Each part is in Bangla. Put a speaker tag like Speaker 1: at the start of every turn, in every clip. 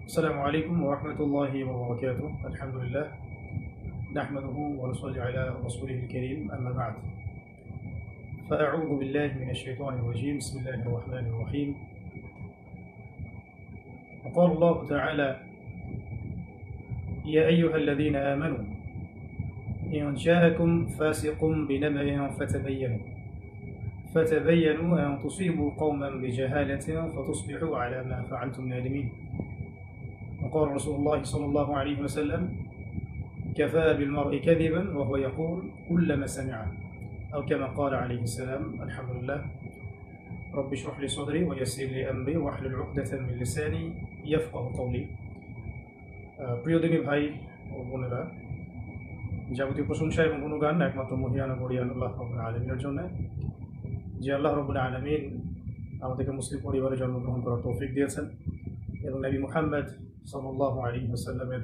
Speaker 1: السلام عليكم ورحمة الله وبركاته. الحمد لله نحمده ونصلي على رسوله الكريم، أما بعد فأعوذ بالله من الشيطان الرجيم. بسم الله الرحمن الرحيم. وقال الله تعالى: يا أيها الذين آمنوا إن جاءكم فاسق بنبأ فتبينوا أن تصيبوا قوما بجهالة فتصبحوا على ما فعلتم نادمين. وقال رسول الله صلى الله عليه وسلم: كفى بالمرء كذبا وهو يقول كلما سمع، أو كما قال عليه السلام. الحمد لله. رب اشرح لي صدري ويسر لي أمري واحلل عقدة من لساني يفقه قولي. প্রিয় দিনী ভাই ও বোনেরা, যাবতীয় প্রশংসা এবং গুণগান একমাত্র মহিয়ান ও গরিয়ান আল্লাহ রাব্বুল আলামিনের জন্য, যে আল্লাহ রাব্বুল আলামিন আমাদেরকে মুসলিম পরিবারে জন্মগ্রহণ করার তৌফিক দিয়েছেন এবং নবী মুহাম্মদ সাল্লাল্লাহু আলাইহি ওয়াসাল্লামের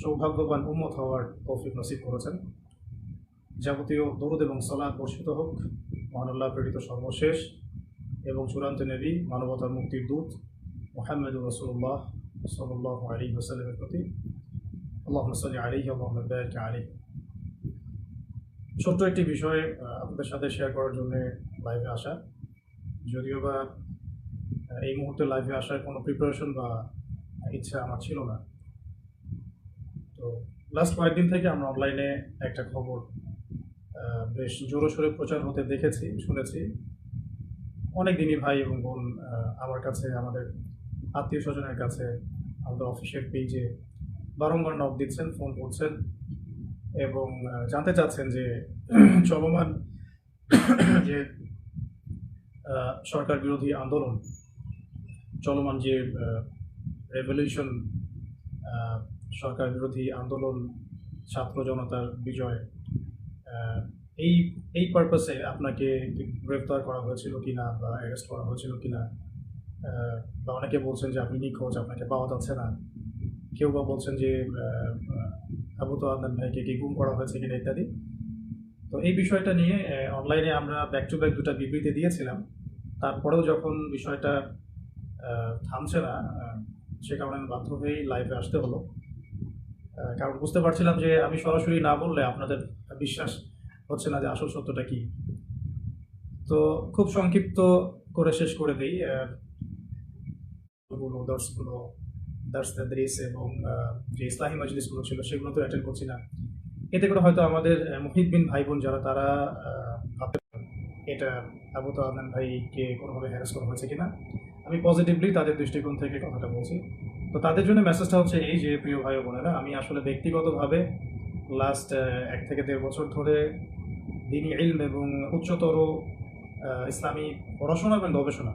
Speaker 1: সৌভাগ্যবান উম্মত হওয়ার তৌফিক নসিব করেছেন। যাবতীয় দরুদ এবং সালাত বর্ষিত হোক মহান আল্লাহ প্রেরিত সর্বশেষ এবং চূড়ান্ত নবী, মানবতার মুক্তির দূত মুহাম্মদুর রাসূলুল্লাহ সাল্লাল্লাহু আলাইহি ওয়াসাল্লামের প্রতি। আল্লাহুম্মা সাল্লি আলাইহি ওয়া বারিক আলাইহি। ছোট্ট একটি বিষয় আপনাদের সাথে শেয়ার করার জন্য লাইভে আসা, যদিও বা এই মুহূর্তে লাইভে আসার কোনো প্রিপারেশন বা ইচ্ছা আমার ছিল না। তো লাস্ট কয়েকদিন থেকে আমরা অনলাইনে একটা খবর বেশ জোরসোরে প্রচার হতে দেখেছি, শুনেছি। অনেক দিনই ভাই এবং বোন আমার কাছে, আমাদের আত্মীয় স্বজনের কাছে, আমাদের অফিসের পেজে বারংবার নক দিচ্ছেন, ফোন করছেন এবং জানতে চাচ্ছেন যে চলমান যে সরকার বিরোধী আন্দোলন, চলমান যে রেভলিউশন, সরকার বিরোধী আন্দোলন, ছাত্র জনতার বিজয়, এই পারপাসে আপনাকে গ্রেফতার করা হয়েছিল কিনা বা অ্যারেস্ট করা হয়েছিল কিনা, বা অনেকে বলছেন যে আপনি নিখোঁজ, আপনাকে পাওয়া যাচ্ছে না। কেউ বা বলছেন যে আবু আদনান ভাইকে কি গুম করা হয়েছে কিনা ইত্যাদি। তো এই বিষয়টা নিয়ে অনলাইনে আমরা ব্যাক টু ব্যাক দুটা বিবৃতি দিয়েছিলাম। তারপরেও যখন বিষয়টা থামছে না, সে কারণে আমি বাধ্য হয়েই লাইভে আসতে হলো। কারণ বুঝতে পারছিলাম যে আমি সরাসরি না বললে আপনাদের বিশ্বাস হচ্ছে না যে আসল সত্যটা কি। তো খুব সংক্ষিপ্ত করে শেষ করে দিই। দার্স তাদরিস এবং যে ইসলাহি মজলিসগুলো ছিল সেগুলো তো অ্যাটেন্ড করছি না। এতে করে হয়তো আমাদের মুহিদ্দিন ভাই বোন যারা, তারা ভাবতে পারেন এটা আবু আদনান ভাইকে কোনোভাবে হ্যারাস করা হয়েছে কিনা। আমি পজিটিভলি তাদের দৃষ্টিকোণ থেকে কথাটা বলছি। তো তাদের জন্য মেসেজটা হচ্ছে এই যে, প্রিয় ভাই বোনেরা, আমি আসলে ব্যক্তিগতভাবে লাস্ট 1 থেকে 1.5 বছর ধরে দ্বীনি ইলম এবং উচ্চতর ইসলামী পড়াশোনা এবং গবেষণা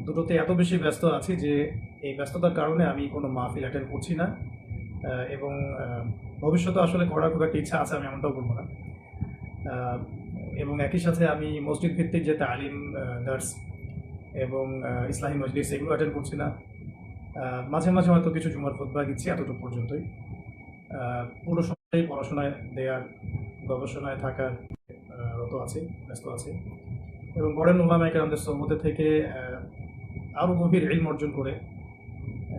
Speaker 1: দুটোতে এত বেশি ব্যস্ত আছি যে এই ব্যস্ততার কারণে আমি কোনো মাহফিল অ্যাটেন্ড করছি না এবং ভবিষ্যতে আসলে করার খুব একটা ইচ্ছা আছে, আমি এমনটাও বলবো না। এবং একই সাথে আমি মসজিদ ভিত্তিক যে তালিম, দার্স এবং ইসলাহি মজলিস, এগুলো অ্যাটেন্ড করছি না। মাঝে মাঝে হয়তো কিছু জুমার খুতবা দিচ্ছি, এতটুকু পর্যন্তই। পুরো সময় পড়াশোনায় দেওয়ার, গবেষণায় থাকার রত আছি, ব্যস্ত আছি এবং বড়েন উলামায়ে কেরামদের সোহবতে থেকে আরও গভীর ইলম অর্জন করে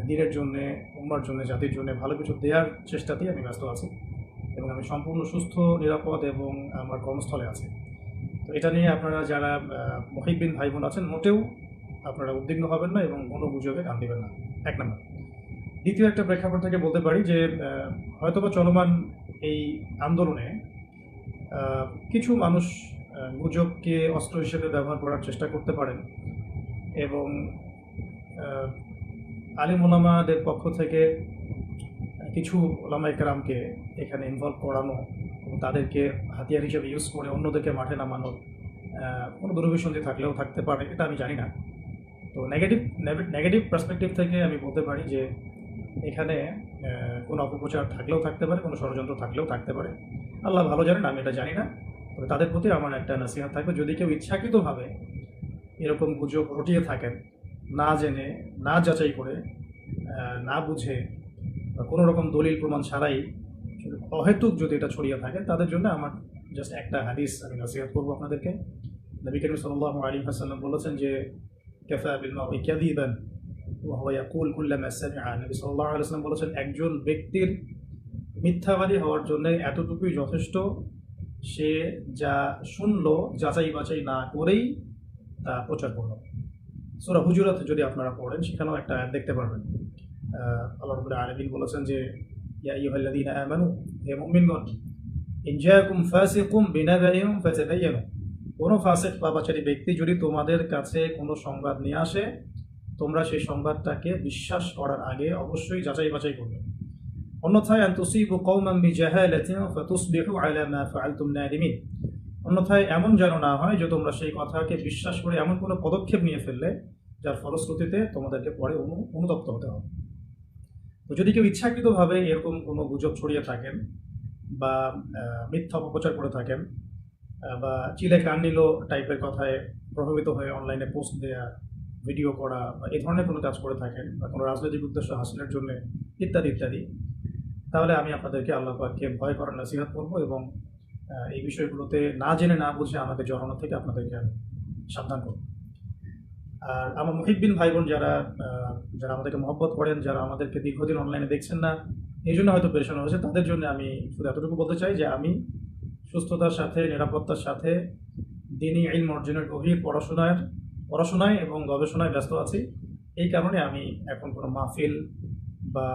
Speaker 1: দ্বীনের জন্যে, উম্মার জন্য, জাতির জন্য ভালো কিছু দেওয়ার চেষ্টাতেই আমি ব্যস্ত আছি এবং আমি সম্পূর্ণ সুস্থ, নিরাপদ এবং আমার কর্মস্থলে আছি। তো এটা নিয়ে আপনারা যারা মুহিব্বিন ভাই বোন আছেন, মোটেও আপনারা উদ্বিগ্ন হবেন না এবং কোনো গুজবে কান দিবেন না, 1 নম্বর। দ্বিতীয় একটা প্রেক্ষাপট থেকে বলতে পারি যে হয়তোবা চলমান এই আন্দোলনে কিছু মানুষ গুজবকে অস্ত্র হিসেবে ব্যবহার করার চেষ্টা করতে পারেন এবং আলিম ওলামাদের পক্ষ থেকে কিছু ওলামায়ে কেরামকে এখানে ইনভলভ করানো এবং তাদেরকে হাতিয়ার হিসেবে ইউজ করে অন্যদেরকে মাঠে নামানোর কোনো দুরভিসন্ধি থাকলেও থাকতে পারে, এটা আমি জানি না। তো নেগেটিভ পার্সপেক্টিভ থেকে আমি বলতে পারি যে এখানে কোনো অপপ্রচার থাকলেও থাকতে পারে, কোনো ষড়যন্ত্র থাকলেও থাকতে পারে। আল্লাহ ভালো জানেন, আমি এটা জানি না। তবে তাদের প্রতি আমার একটা নসিহত থাকবে, যদি কেউ ইচ্ছাকৃতভাবে এরকম গুজব রটিয়ে থাকেন, না জেনে, না যাচাই করে, না বুঝে, কোনো রকম দলিল প্রমাণ ছাড়াই অহেতুক যদি এটা ছড়িয়ে থাকে, তাদের জন্য আমার জাস্ট একটা হাদিস আমি নসিহত করবো আপনাদেরকে। নবী করিম সাল্লাল্লাহু আলাইহি ওয়াসাল্লাম বলেছেন যে কাফা বিল মারই কাযিবান ওয়া হুয়া ইয়াকুল কুল্লামা সামিআ। নবী সাল্লাল্লাহু আলাইহি ওয়াসাল্লাম বলেছেন, একজন ব্যক্তির মিথ্যাবাদী হওয়ার জন্য এতটুকুই যথেষ্ট, সে যা শুনলো যাচাই বাছাই না করেই তা প্রচার করলো। সূরা হুজুরাত যদি আপনারা পড়েন, সেখানেও একটা আয়াত দেখতে পারবেন। আল্লাহ রাব্বুল আলামিন বলেছেন যে, ইয়া আইয়ুহাল্লাযীনা আমানু, হে মুমিনগণ, ইন জাআকুম ফাসিকুম বিনাবাইন ফাতাবায়ানু, কোনো ফাসিক পাপাচারী ব্যক্তি যদি তোমাদের কাছে কোনো সংবাদ নিয়ে আসে, তোমরা সেই সংবাদটাকে বিশ্বাস করার আগে অবশ্যই যাচাই বাছাই করবে। অন্যথায় আন তুসিবু কওমান বিজাহালাতিন ফাতুসবিহু আলা মা ফাআলতুম নাদিমিন, অন্যথায় এমন যেন না হয় যে তোমরা সেই কথাকে বিশ্বাস করে এমন কোনো পদক্ষেপ নিয়ে ফেললে যার ফলশ্রুতিতে তোমাদেরকে পরে অনুতপ্ত হতে হবে। তো যদি কেউ ইচ্ছাকৃতভাবে এরকম কোনো গুজব ছড়িয়ে থাকেন বা মিথ্যা অপপ্রচার করে থাকেন বা চিলে কান নিল টাইপের কথায় প্রভাবিত হয়ে অনলাইনে পোস্ট দেওয়া, ভিডিও করা বা এই ধরনের কোনো কাজ করে থাকেন বা কোনো রাজনৈতিক উদ্দেশ্য হাসিলের জন্য ইত্যাদি ইত্যাদি, তাহলে আমি আপনাদেরকে আল্লাহ পাককে ভয় করার নসিহত করবো এবং এই বিষয়গুলোতে না জেনে না বুঝে আমাকে জড়ানো থেকে আপনাদেরকে আমি সাবধান করব। আর আমার মুহিব্বিন ভাই বোন যারা যারা আমাদেরকে মহব্বত করেন, যারা আমাদেরকে দীর্ঘদিন অনলাইনে দেখছেন না, এই জন্য হয়তো পেরেশান হয়েছে, তাদের জন্য আমি শুধু এতটুকু বলতে চাই যে আমি সুস্থতার সাথে, নিরাপত্তার সাথে দিনী ইলম অর্জনের গভীর পড়াশোনায় এবং গবেষণায় ব্যস্ত আছি। এই কারণে আমি এখন কোনো মাহফিল বা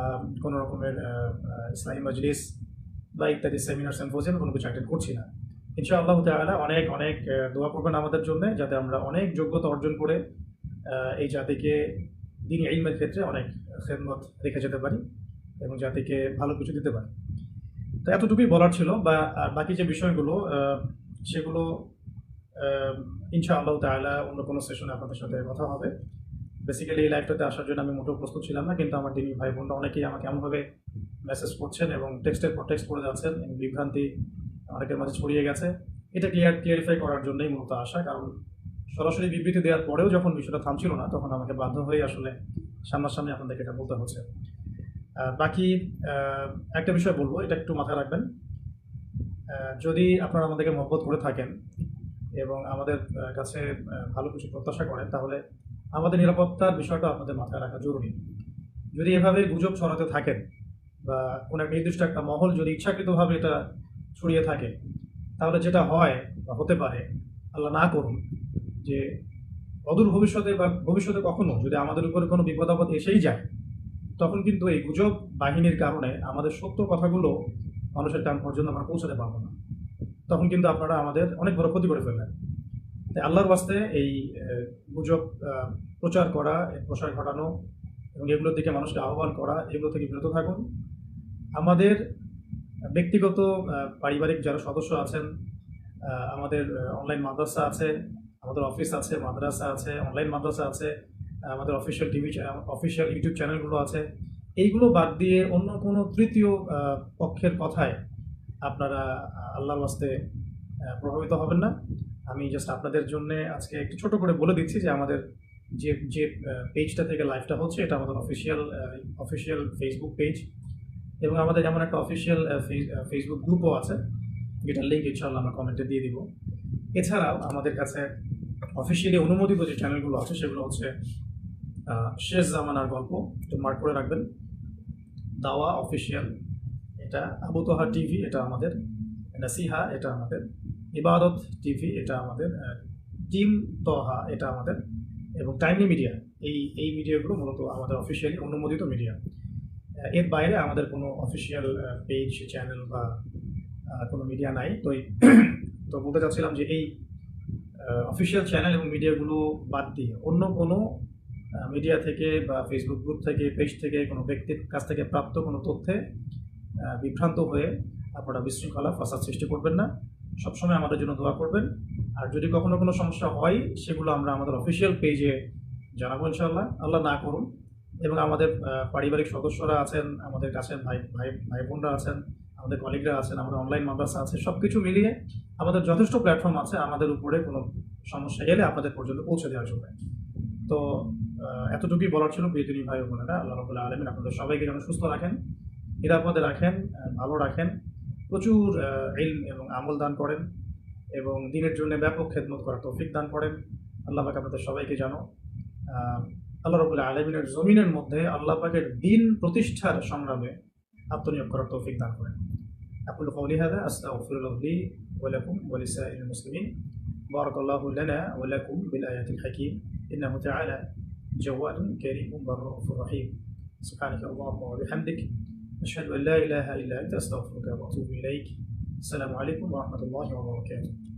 Speaker 1: কোনো রকমের ইসলামী মজলিস বা ইত্যাদি সেমিনার সিম্পোজিয়াম কোনো কিছু অ্যাটেন্ড করছি না। ইনশাআল্লাহ তাআলা অনেক অনেক দোয়া করবেন আমাদের জন্য, যাতে আমরা অনেক যোগ্যতা অর্জন করে এই জাতিকে দ্বীনি ইলমের ক্ষেত্রে অনেক খেদমত রেখে যেতে পারি এবং জাতিকে ভালো কিছু দিতে পারি। তো এতটুকুই বলার ছিল। বা বাকি যে বিষয়গুলো সেগুলো ইনশাআল্লাহ তাআলা অন্য কোনো সেশনে আপনাদের সাথে কথা হবে। বেসিক্যালি এই লাইভটাতে আসার জন্য আমি মোটেও প্রস্তুত ছিলাম না, কিন্তু আমার দিনী ভাই বোনরা অনেকেই আমাকে এমনভাবে মেসেজ করছেন এবং টেক্সটের পর টেক্সট করে যাচ্ছেন, বিভ্রান্তি অনেকের মাঝে ছড়িয়ে গেছে। এটা ক্লিয়ারিফাই করার জন্যই মূলত আসা, কারণ সরাসরি বিবৃতি দেওয়ার পরেও যখন বিষয়টা থামছিল না, তখন আমাকে বাধ্য হয়ে আসলে সামনাসামনি আপনাদেরকে এটা বলতে হচ্ছে। বাকি একটা বিষয় বলবো, এটা একটু মাথায় রাখবেন। যদি আপনারা আমাদেরকে মহব্বত করে থাকেন এবং আমাদের কাছে ভালো কিছু প্রত্যাশা করেন, তাহলে আমাদের নিরাপত্তার বিষয়টা আপনাদের মাথায় রাখা জরুরি। যদি এভাবে গুজব ছড়াতে থাকেন বা কোনো একটা নির্দিষ্ট একটা মহল যদি ইচ্ছাকৃতভাবে এটা ছড়িয়ে থাকে, তাহলে যেটা হয় বা হতে পারে, আল্লাহ না করুন, যে অদূর ভবিষ্যতে বা ভবিষ্যতে কখনো যদি আমাদের উপরে কোনো বিপদ আপদ এসেই যায়, তখন কিন্তু এই গুজব বাহিনীর কারণে আমাদের সত্য কথাগুলো মানুষের কান পর্যন্ত আমরা পৌঁছাতে পারবো না। তখন কিন্তু আপনারা আমাদের অনেক বড় ক্ষতি করে ফেললেন। তাই আল্লাহর ওয়াস্তে এই গুজব প্রচার করা, প্রসার ঘটানো এবং এগুলোর দিকে মানুষকে আহ্বান করা, এগুলো থেকে বিরত থাকুন। আমাদের ব্যক্তিগত পারিবারিক যারা সদস্য আছেন, আমাদের অনলাইন মাদ্রাসা আছে, আমাদের অফিস আছে, মাদ্রাসা আছে, অনলাইন মাদ্রাসা আছে, আমাদের অফিসিয়াল ইউটিউব চ্যানেলগুলো আছে, এইগুলো বাদ দিয়ে অন্য কোনো তৃতীয় পক্ষের কথায় আপনারা আল্লাহর ওয়াস্তে প্রভাবিত হবেন না। আমি জাস্ট আপনাদের জন্য আজকে একটু ছোট করে বলে দিচ্ছি যে আমাদের যে পেজটা থেকে লাইভটা হচ্ছে, এটা আমাদের অফিসিয়াল ফেসবুক পেজ এবং আমাদের এমন একটা অফিসিয়াল ফেসবুক গ্রুপও আছে, যেটার লিঙ্ক ইনশাআল্লাহ আমরা কমেন্টে দিয়ে দিব। এছাড়াও আমাদের কাছে অফিসিয়ালি অনুমোদিত যে চ্যানেলগুলো আছে, সেগুলো হচ্ছে শেষ জামানার গল্প, একটু মার্ক করে রাখবেন, দাওয়া অফিসিয়াল, এটা আবু তোহা টিভি, এটা আমাদের নাসিহা, এটা আমাদের ইবাদত টিভি, এটা আমাদের টিম তোহা, এটা আমাদের, এবং টাইমলি মিডিয়া। এই মিডিয়াগুলো মূলত আমাদের অফিসিয়ালি অনুমোদিত মিডিয়া। এর বাইরে আমাদের কোনো অফিসিয়াল পেজ, চ্যানেল বা কোনো মিডিয়া নাই। তো বলতে চাচ্ছিলাম যে এই অফিসিয়াল চ্যানেল এবং মিডিয়াগুলো বাদ দিয়ে অন্য কোনো মিডিয়া থেকে বা ফেসবুক গ্রুপ থেকে, পেজ থেকে, কোনো ব্যক্তির কাছ থেকে প্রাপ্ত কোনো তথ্যে বিভ্রান্ত হয়ে আপনারা বিশৃঙ্খলা, ফাসাদ সৃষ্টি করবেন না। সবসময় আমাদের জন্য দোয়া করবেন। আর যদি কখনো কোনো সমস্যা হয়, সেগুলো আমরা আমাদের অফিসিয়াল পেজে জানাবো ইনশাআল্লাহ, আল্লাহ না করুন। এবং আমাদের পারিবারিক সদস্যরা আছেন, আমাদের কাছের ভাই বোনরা আছেন, আমাদের কলিগরা আছেন, আমাদের অনলাইন মাদ্রাসা আছে, সব কিছু মিলিয়ে আমাদের যথেষ্ট প্ল্যাটফর্ম আছে আমাদের উপরে কোনো সমস্যা এলে আপনাদের পর্যন্ত পৌঁছে দেওয়ার জন্য। তো এতটুকুই বলার ছিল প্রিয় দিনী ভাই বোনেরা। আল্লাহ রাব্বুল আলামিন আপনাদের সবাইকে যেন সুস্থ রাখেন, নিরাপদে রাখেন, ভালো রাখেন, প্রচুর ইলম এবং আমল দান করেন এবং দিনের জন্য ব্যাপক খেদমত করার তৌফিক দান করেন। আল্লাহ পাক আপনাদের সবাইকে যেন আল্লাহ রাব্বুল আলামিনের জমিনের মধ্যে আল্লাহ পাকের দিন প্রতিষ্ঠার সংগ্রামে আত্মনিয়োগ করার তৌফিক দান করেন। আকুলু কওলি হাযা আস্তাগফিরুল্লাহ লি ওয়া লাকুম ওয়া লিসাইরিল মুসলিমিন। বারাকাল্লাহু লানা ওয়া লাকুম বিল আয়াতিল হাকীম। ইন্নাহু তাআলা জাওয়াদুন কারীমুন রাউফুর রহিম। সুবহানাকা আল্লাহুম্মা ওয়া বিহামদিক আশহাদু আন লা ইলাহা ইল্লা আনতা আস্তাগফিরুকা ওয়া আতুবু ইলাইক। আসসালামু আলাইকুম ওয়া রাহমাতুল্লাহি ওয়া বারাকাতুহু।